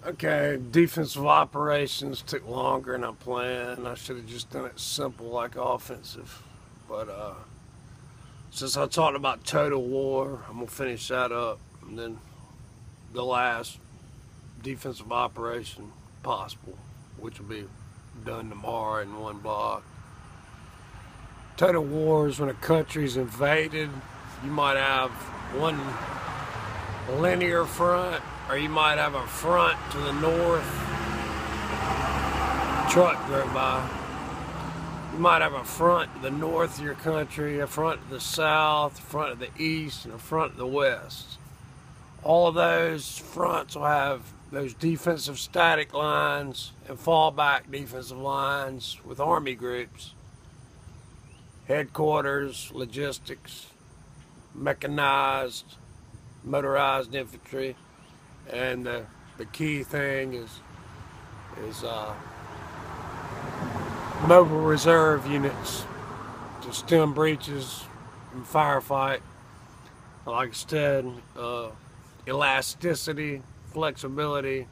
Okay, defensive operations took longer than I planned. I should have just done it simple like offensive. But since I talked about total war, I'm going to finish that up. And then the last defensive operation possible, which will be done tomorrow in one block. Total war is when a country's invaded. You might have one linear front, or you might have a front to the north. Truck drove by. You might have a front to the north of your country, a front to the south, a front to the east, and a front to the west. All of those fronts will have those defensive static lines and fallback defensive lines with army groups. Headquarters, logistics, mechanized, motorized infantry, and the key thing is mobile reserve units to stem breaches and firefight. Like I said, elasticity, flexibility,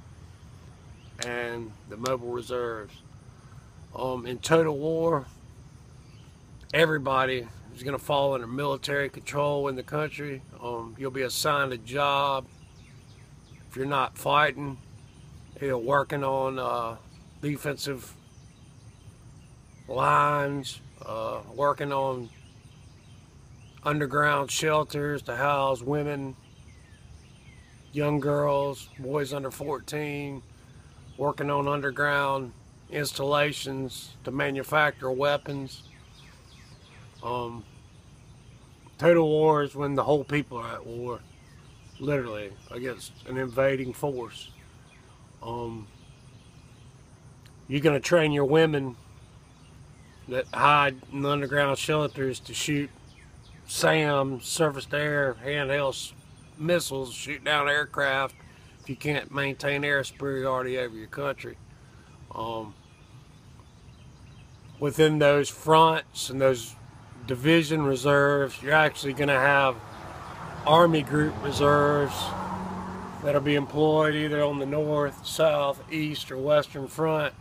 and the mobile reserves. In total war, everybody is going to fall under military control in the country. You'll be assigned a job. If you're not fighting, you're working on defensive lines, working on underground shelters to house women, young girls, boys under 14, working on underground installations to manufacture weapons. Total war is when the whole people are at war, literally, against an invading force. You're going to train your women that hide in the underground shelters to shoot SAM, surface-to-air, handheld missiles, shoot down aircraft if you can't maintain air superiority over your country. Within those fronts and those division reserves, you're actually going to have Army group reserves that'll be employed either on the north, south, east, or western front.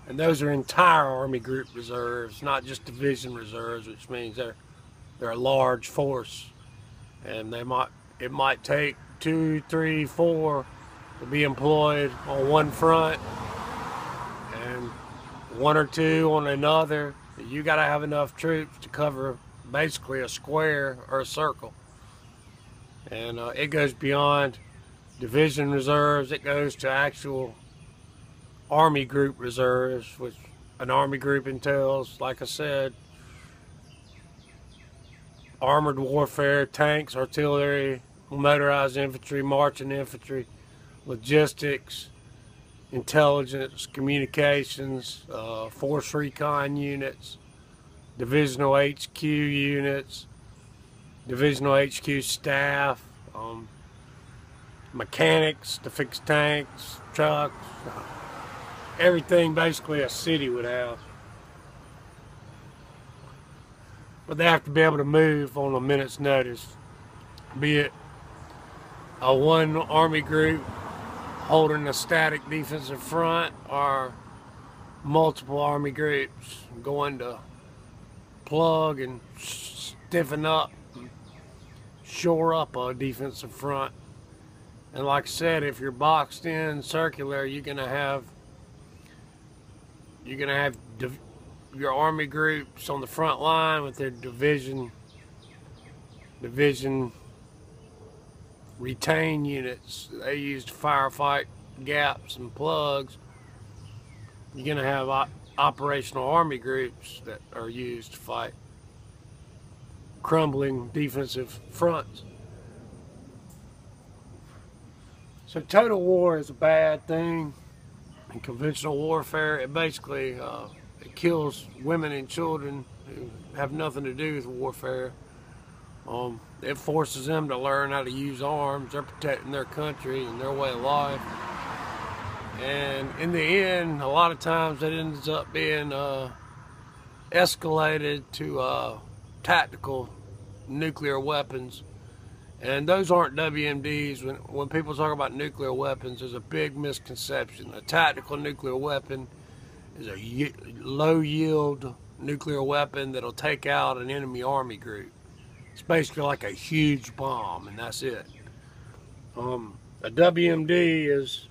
And those are entire Army group reserves, not just division reserves, which means they're a large force. And it might take 2, 3, 4 to be employed on one front and 1 or 2 on another. You got to have enough troops to cover basically a square or a circle. And it goes beyond division reserves. It goes to actual Army group reserves, which an Army group entails, like I said, armored warfare, tanks, artillery, motorized infantry, marching infantry, logistics, intelligence, communications, force recon units, divisional HQ units, divisional HQ staff, mechanics to fix tanks, trucks, everything basically a city would have. But they have to be able to move on a minute's notice, be it a one Army group holding a static defensive front or multiple Army groups going to plug and stiffen up, and shore up a defensive front. And like I said, if you're boxed in circular, you're gonna have your Army groups on the front line with their division retain units they use to firefight gaps and plugs. You're gonna have operational Army groups that are used to fight crumbling defensive fronts. So total war is a bad thing. In conventional warfare, it basically it kills women and children who have nothing to do with warfare. It forces them to learn how to use arms. They're protecting their country and their way of life. And in the end, a lot of times it ends up being escalated to tactical nuclear weapons And those aren't WMDs. When people talk about nuclear weapons, there's a big misconception. A tactical nuclear weapon is a low-yield nuclear weapon that'll take out an enemy army group. It's basically like a huge bomb, and that's it. A WMD is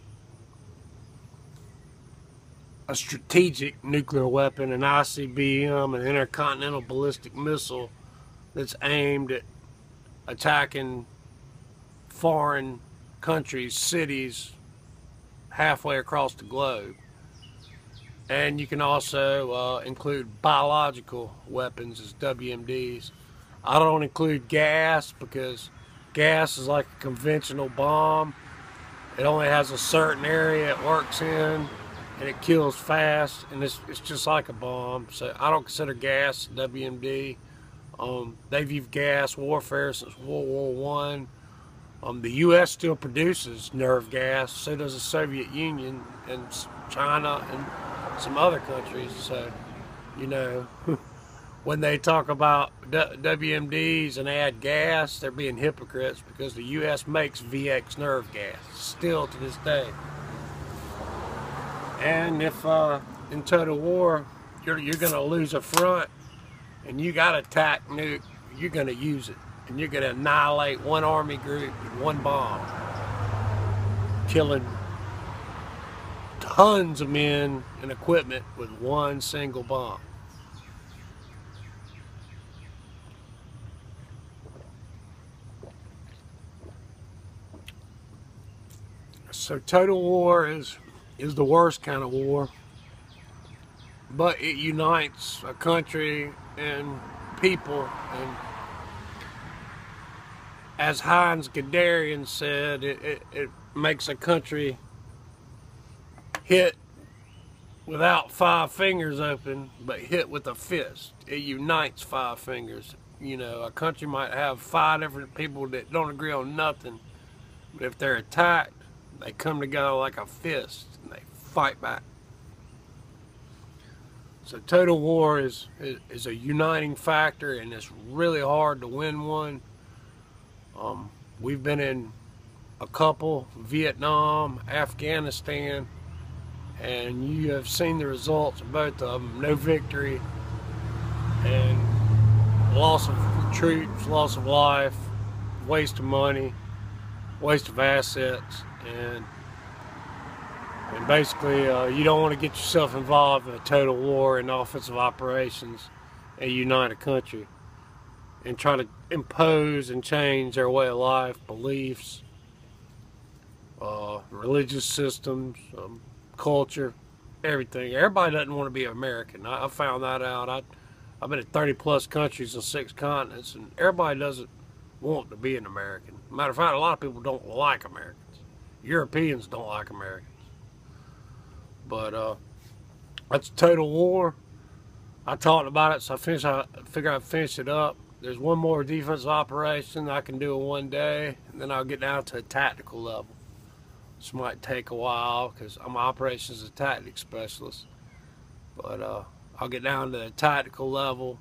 a strategic nuclear weapon, an ICBM, an intercontinental ballistic missile that's aimed at attacking foreign countries, cities, halfway across the globe. And you can also include biological weapons as WMDs. I don't include gas because gas is like a conventional bomb. It only has a certain area it works in, and it kills fast, and it's just like a bomb. So I don't consider gas WMD. They've used gas warfare since World War I. The U.S. still produces nerve gas, so does the Soviet Union and China and some other countries. So, you know, when they talk about WMDs and add gas, they're being hypocrites because the U.S. makes VX nerve gas still to this day. And if in total war you're going to lose a front and you got a TAC nuke, you're going to use it. And you're going to annihilate one army group with one bomb, killing tons of men and equipment with one single bomb. So total war is the worst kind of war, but it unites a country and people. And as Heinz Guderian said, it makes a country hit without 5 fingers open, but hit with a fist. It unites 5 fingers. You know, a country might have 5 different people that don't agree on nothing, but if they're attacked, they come together like a fist and they fight back. So total war is a uniting factor, and it's really hard to win one. We've been in a couple, Vietnam, Afghanistan, and you have seen the results of both of them. No victory, and loss of troops, loss of life, waste of money, waste of assets, and basically you don't want to get yourself involved in a total war in offensive operations and unite a country and try to impose and change their way of life, beliefs, religious systems, culture, everything. Everybody doesn't want to be American. I found that out. I've been in 30+ countries in 6 continents, and everybody doesn't want to be an American. Matter of fact, a lot of people don't like Americans. Europeans don't like Americans. But that's total war. I talked about it, so I figure I'd finish it up. There's one more defensive operation I can do in one day, and then I'll get down to a tactical level. This might take a while because I'm an operations and tactics specialist. But I'll get down to the tactical level,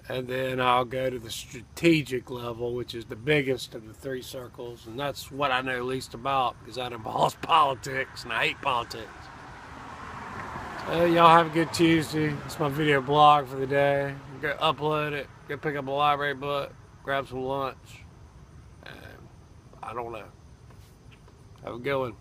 and then I'll go to the strategic level, which is the biggest of the 3 circles, and that's what I know least about because that involves politics, and I hate politics. Y'all have a good Tuesday. It's my video blog for the day. Go upload it, go pick up a library book, grab some lunch, and I don't know. Have a good one.